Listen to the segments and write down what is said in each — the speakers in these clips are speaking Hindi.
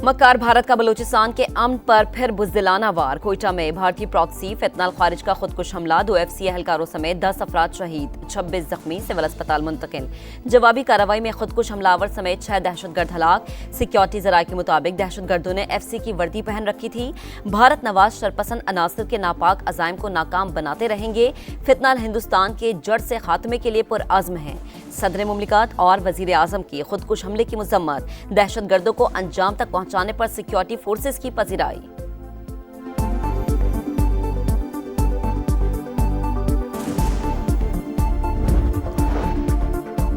मक्कार भारत का बलूचिस्तान के अमन पर फिर बुज़दिलाना वार। कोयटा में भारतीय प्रॉक्सी फितनाल खारिज का खुदकुश हमला, 2 FCA एहलकारों समेत 10 अफराद शहीद, 26 जख्मी, सिविल अस्पताल मुंतकिल। जवाबी कार्रवाई में खुदकुश हमलावर समेत 6 दहशतगर्द हलाक। सिक्योरिटी जराये के मुताबिक दहशतगर्दों ने FC की वर्दी पहन रखी थी। भारत नवाज शरपसंद अनासर के नापाक अज़ाइम को नाकाम बनाते रहेंगे। फितनाल हिंदुस्तान के जड़ से खात्मे के लिए पुरअज़्म है। सदर मुमलिकत और वजीर आजम की खुदकुश हमले की मजम्मत, दहशतगर्दों को अंजाम तक पहुंचाने पर सिक्योरिटी फोर्सेस की पजीराई।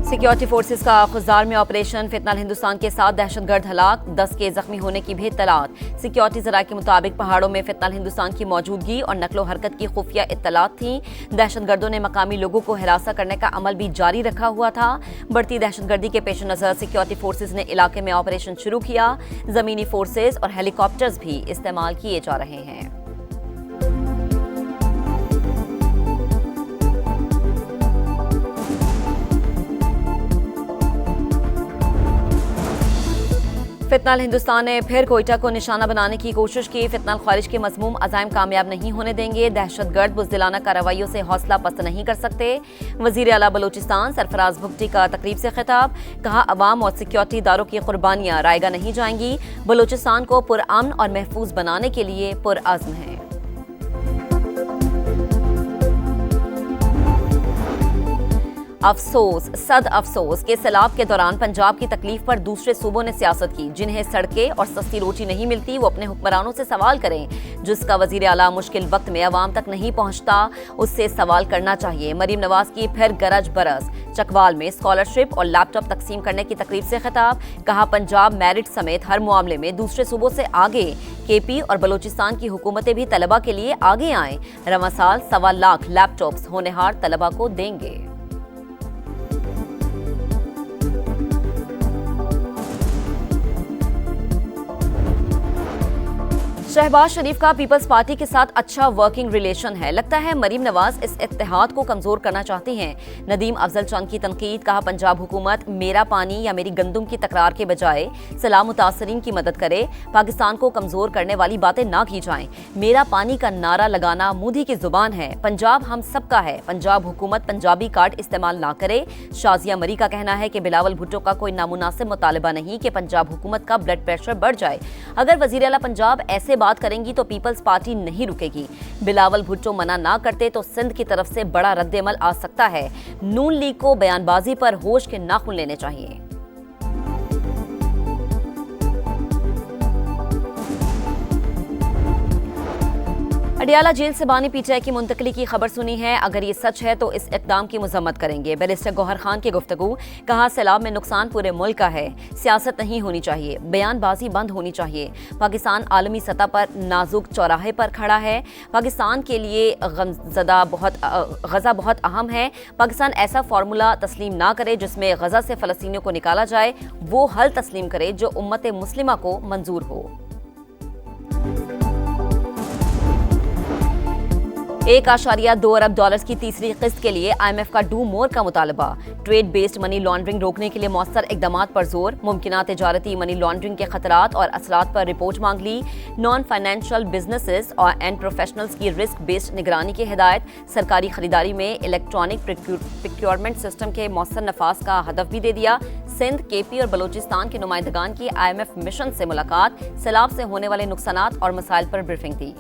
सिक्योरिटी फोर्सेस का खुजार में ऑपरेशन, फितनाल हिंदुस्तान के 7 दहशतगर्द हलाक, 10 के जख्मी होने की भी इत्तलात। सिक्योरिटी जराये के मुताबिक पहाड़ों में फितनाल हिंदुस्तान की मौजूदगी और नकलो हरकत की खुफिया इत्तलात थी। दहशतगर्दों ने मकामी लोगों को हिरासा करने का अमल भी जारी रखा हुआ था। बढ़ती दहशतगर्दी के पेश नजर सिक्योरिटी फोर्सेस ने इलाके में ऑपरेशन शुरू किया। जमीनी फोर्सेस और हेलीकॉप्टर्स भी इस्तेमाल किए जा रहे हैं। फितनाल हिंदुस्तान ने फिर कोयटा को निशाना बनाने की कोशिश की। फितनाल खारिज के मज़मूम अज़ाइम कामयाब नहीं होने देंगे। दहशतगर्द बुज़दिलाना कार्रवाइयों से हौसला पस्त नहीं कर सकते। वज़ीर आला बलूचिस्तान सरफराज भुगटी का तकरीब से खिताब, कहा अवाम और सिक्योरिटी इदारों की कुर्बानियां रायगा नहीं जाएंगी। बलूचिस्तान को पुरअमन और महफूज बनाने के लिए पुरअज़्म है। अफसोस, सद अफसोस के सैलाब के दौरान पंजाब की तकलीफ पर दूसरे सूबों ने सियासत की। जिन्हें सड़कें और सस्ती रोटी नहीं मिलती, वो अपने हुक्मरानों से सवाल करें। जिसका वजीर आला मुश्किल वक्त में अवाम तक नहीं पहुंचता, उससे सवाल करना चाहिए। मरीम नवाज की फिर गरज बरस, चकवाल में स्कॉलरशिप और लैपटॉप तकसीम करने की तकरीब से खिताब, कहा पंजाब मेरिट समेत हर मामले में दूसरे सूबों से आगे। KP और बलूचिस्तान की हुकूमतें भी तलबा के लिए आगे आएं। रवां साल 1.25 लाख लैपटॉप्स होनहार तलबा को देंगे। शहबाज शरीफ का पीपल्स पार्टी के साथ अच्छा वर्किंग रिलेशन है। लगता है मरीम नवाज इस इत्तेहाद को कमजोर करना चाहती हैं। नदीम अफजल चंद की तनकीद, कहा पंजाब हुकूमत मेरा पानी या मेरी गंदुम की तकरार के बजाय सलाम मुतासरीन की मदद करे। पाकिस्तान को कमजोर करने वाली बातें ना की जाएं। मेरा पानी का नारा लगाना मोदी की जुबान है। पंजाब हम सबका है। पंजाब हुकूमत पंजाबी कार्ड इस्तेमाल ना करे। शाजिया मरी का कहना है कि बिलावल भुट्टो का कोई नामुनासिब मुतालबा नहीं कि पंजाब हुकूमत का ब्लड प्रेशर बढ़ जाए। अगर वजीर आला पंजाब ऐसे बात करेंगी तो पीपल्स पार्टी नहीं रुकेगी। बिलावल भुट्टो मना ना करते तो सिंध की तरफ से बड़ा रद्देमल आ सकता है। नून लीग को बयानबाजी पर होश के नाखून लेने चाहिए। अडियाला जेल से बानी PTI की मुंतकली की खबर सुनी है। अगर ये सच है तो इस इकदाम की मजम्मत करेंगे। बैरिस्टर गौहर खान की गुफ्तगू, कहा सैलाब में नुकसान पूरे मुल्क का है। सियासत नहीं होनी चाहिए, बयानबाजी बंद होनी चाहिए। पाकिस्तान आलमी सतह पर नाजुक चौराहे पर खड़ा है। पाकिस्तान के लिए गज़ा बहुत अहम है। पाकिस्तान ऐसा फार्मूला तस्लीम ना करे जिसमें गज़ा से फ़लस्तीनियों को निकाला जाए। वो हल तस्लीम करे जो उम्मत मुस्लिमा को मंजूर हो। 1.2 अरब डॉलर्स की तीसरी किस्त के लिए IMF का डू मोर का मुतालबा। ट्रेड बेस्ड मनी लॉन्ड्रिंग रोकने के लिए मौसर इकदाम पर जोर। मुमकिना तिजारती मनी लॉन्ड्रिंग के खतरात और असरात पर रिपोर्ट मांग ली। नॉन फाइनेंशियल बिजनेसेस और एंड प्रोफेशनल्स की रिस्क बेस्ड निगरानी की हिदायत। सरकारी खरीदारी में इलेक्ट्रॉनिक प्रोक्योरमेंट सिस्टम के मौसर नफाज का हदफ भी दे दिया। सिंध, KP और बलूचिस्तान के नुमाइंदगान की IMF मिशन से मुलाकात। सैलाब से होने वाले नुकसानात और मसाइल पर ब्रीफिंग दी।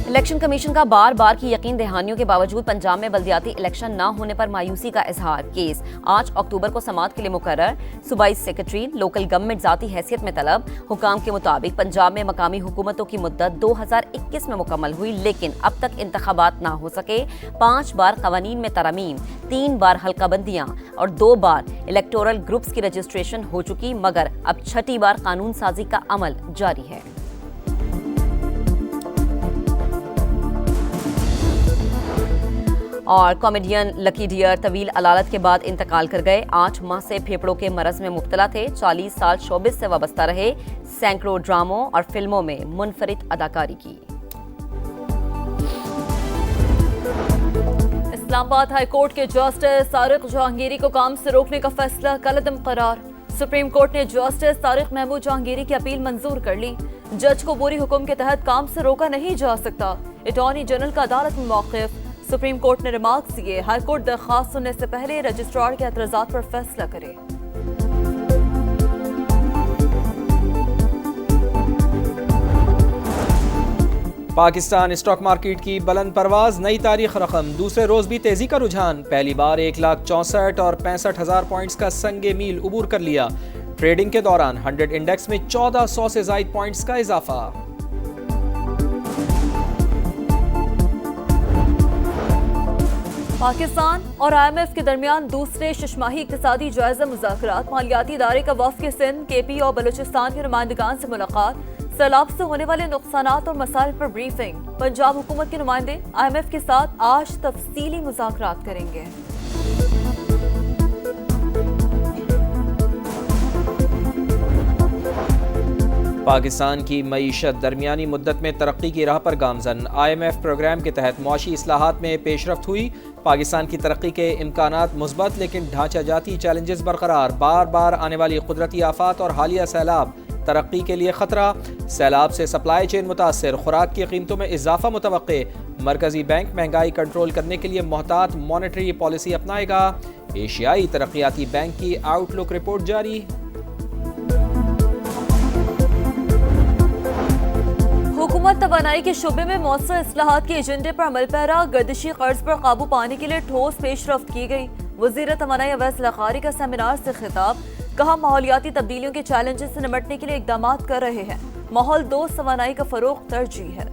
इलेक्शन कमीशन का बार बार की यकीन दहानियों के बावजूद पंजाब में बल्दियाती इलेक्शन न होने पर मायूसी का इजहार। केस 8 अक्टूबर को समाअत के लिए मुकर्रर। सूबाई सेक्रेटरी लोकल गवर्नमेंट जाती हैसियत में तलब। हुकाम के मुताबिक पंजाब में मकामी हुकूमतों की मुद्दत 2021 में मुकम्मल हुई, लेकिन अब तक इंतखाबात ना हो सके। 5 बार कवानीन में तरमीम, 3 बार हल्काबंदियां और 2 बार इलेक्टोरल ग्रुप्स की रजिस्ट्रेशन हो चुकी, मगर अब 6ठी बार कानून साजी का अमल जारी है। और कॉमेडियन लकी डियर तवील अलालत के बाद इंतकाल कर गए। 8 माह से फेफड़ों के मरज में मुब्तला थे। 40 साल शोबिस से वाबस्ता रहे। सैकड़ों ड्रामों और फिल्मों में मुनफरिद अदाकारी की। इस्लामाबाद हाई कोर्ट के जस्टिस तारिक जहांगीरी को काम से रोकने का फैसला कलअदम करार। सुप्रीम कोर्ट ने जस्टिस तारिक महमूद जहांगीरी की अपील मंजूर कर ली। जज को बोरी हुक्म के तहत काम से रोका नहीं जा सकता। अटॉर्नी जनरल का अदालत में मौक़िफ़। सुप्रीम कोर्ट ने रिमार्क्स दिए, हाई कोर्ट दरख्वास्त सुनने से पहले रजिस्ट्रार के एतराज़ात पर फैसला करे। पाकिस्तान स्टॉक मार्केट की बुलंद परवाज, नई तारीख रकम। दूसरे रोज भी तेजी का रुझान, पहली बार 1,64,000 और 65,000 पॉइंट्स का संगे मील उबूर कर लिया। ट्रेडिंग के दौरान 100 इंडेक्स में 1400 से ज़ायद पॉइंट्स का इजाफा। पाकिस्तान और IMF के दरमियान दूसरे शशमाही इक़्तिसादी जायजा मुज़ाकरात। मालियाती इदारे का वफ़द सिंध, KP और बलूचिस्तान के नुमाइंदगान से मुलाकात। सैलाब से होने वाले नुकसानात और मसाइल पर ब्रीफिंग। पंजाब हुकूमत के नुमाइंदे IMF के साथ आज तफसीली मुज़ाकरात करेंगे। पाकिस्तान की मईशत दरमियानी मुद्दत में तरक्की की राह पर गामजन। IMF प्रोग्राम के तहत मुआशी इस्लाहात में पेशरफ्त हुई। पाकिस्तान की तरक्की के इम्कानात मुस्बत, लेकिन ढांचाजाती चैलेंजेस बरकरार। बार बार आने वाली कुदरती आफात और हालिया सैलाब तरक्की के लिए खतरा। सैलाब से सप्लाई चेन मुतासर, खुराक की कीमतों में इजाफा मुतवक्के। मरकजी बैंक महंगाई कंट्रोल करने के लिए मोहतात मॉनेटरी पॉलिसी अपनाएगा। एशियाई तरक्याती बैंक की आउटलुक रिपोर्ट जारी। हुकूमत तवानाई के शोबे में मौसर इस्लाहात के एजेंडे पर अमल पैरा। गर्दिशी कर्ज पर काबू पाने के लिए ठोस पेशरफ्त की गई। वज़ीर तवानाई अवैस लखारी का सेमिनार से खिताब। कहा, माहौलियाती तब्दीलियों के चैलेंजेस से निपटने के लिए इक़दामात कर रहे हैं। माहौल दोस्त तवानाई का फरोग तरजीह है।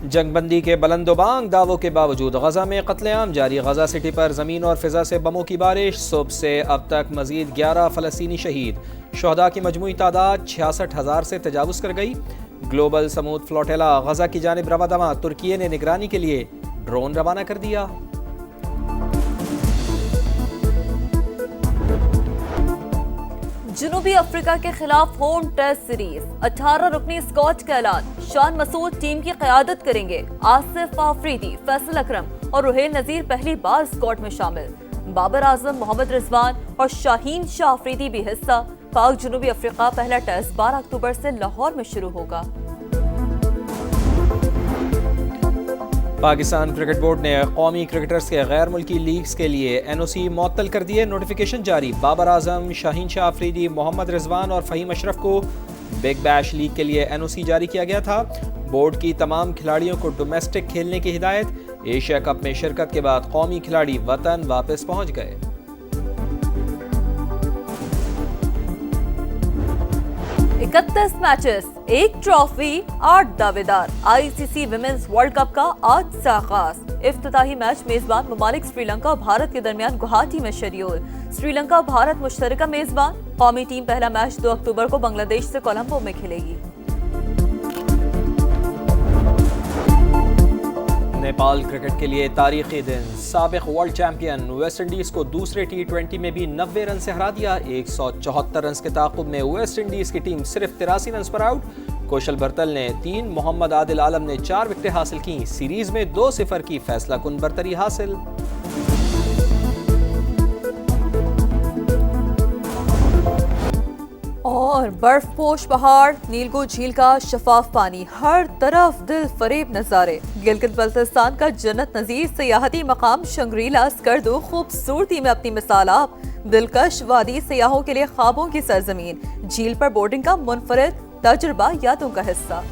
जंगबंदी के बुलंदोबांग दावों के बावजूद गजा में कत्लेआम जारी। गजा सिटी पर जमीन और फिजा से बमों की बारिश। सुबह से अब तक मजीद 11 फलस्तीनी शहीद। शहदा की मजमूई तादाद 66,000 से तजावुज कर गई। ग्लोबल समूद फ्लोटेला गजा की जानिब रवादमा। तुर्की ने निगरानी के लिए ड्रोन रवाना कर दिया। जनूबी अफ्रीका के खिलाफ होम टेस्ट सीरीज। 18 रुकनी स्क्वाड का ऐलान। शान मसूद टीम की क़यादत करेंगे। आसिफ आफरीदी, फैसल अकरम और रुहेल नजीर पहली बार स्क्वाड में शामिल। बाबर आजम, मोहम्मद रिजवान और शाहीन शाह अफरीदी भी हिस्सा। पाक जनूबी अफ्रीका पहला टेस्ट 12 अक्टूबर से लाहौर में शुरू होगा। पाकिस्तान क्रिकेट बोर्ड ने कौमी क्रिकेटर्स के गैर मुल्की लीग्स के लिए NOC मुअत्तल कर दिए। नोटिफिकेशन जारी। बाबर आजम, शाहीन शाह अफरीदी, मोहम्मद रिजवान और फ़हीम अशरफ को बिग बैश लीग के लिए NOC जारी किया गया था। बोर्ड की तमाम खिलाड़ियों को डोमेस्टिक खेलने की हिदायत। एशिया कप में शिरकत के बाद कौमी खिलाड़ी वतन वापस पहुंच गए। 31 मैचेस, 1 ट्रॉफी, 8 दावेदार। ICC विमेंस वर्ल्ड कप का आज से आगाज। इफ्तिताही मैच मेजबान ममालिक श्रीलंका और भारत के दरमियान गुवाहाटी में शेड्यूल। श्रीलंका और भारत मुश्तरका मेजबान। कौमी टीम पहला मैच 2 अक्टूबर को बांग्लादेश से कोलंबो में खेलेगी। नेपाल क्रिकेट के लिए तारीखी दिन। साबिक वर्ल्ड चैंपियन वेस्ट इंडीज को दूसरे T20 में भी 90 रन से हरा दिया। 174 रन के ताक़ुब में वेस्ट इंडीज की टीम सिर्फ 83 रन पर आउट। कौशल बर्तल ने 3, मोहम्मद आदिल आलम ने 4 विकेटें हासिल की। सीरीज में 2-0 की फैसला कुन बरतरी हासिल। और बर्फपोश पहाड़, नीलगो झील का शफाफ पानी, हर तरफ दिल फरेब नजारे। गिलगित बल्तिस्तान का जन्नत नजीर सियाहती मकाम शंग्रीला स्कर्दो खूबसूरती में अपनी मिसाल आप। दिलकश वादी सियाहों के लिए ख्वाबों की सरजमीन। झील पर बोर्डिंग का मुनफरिद तजुर्बा यादों का हिस्सा।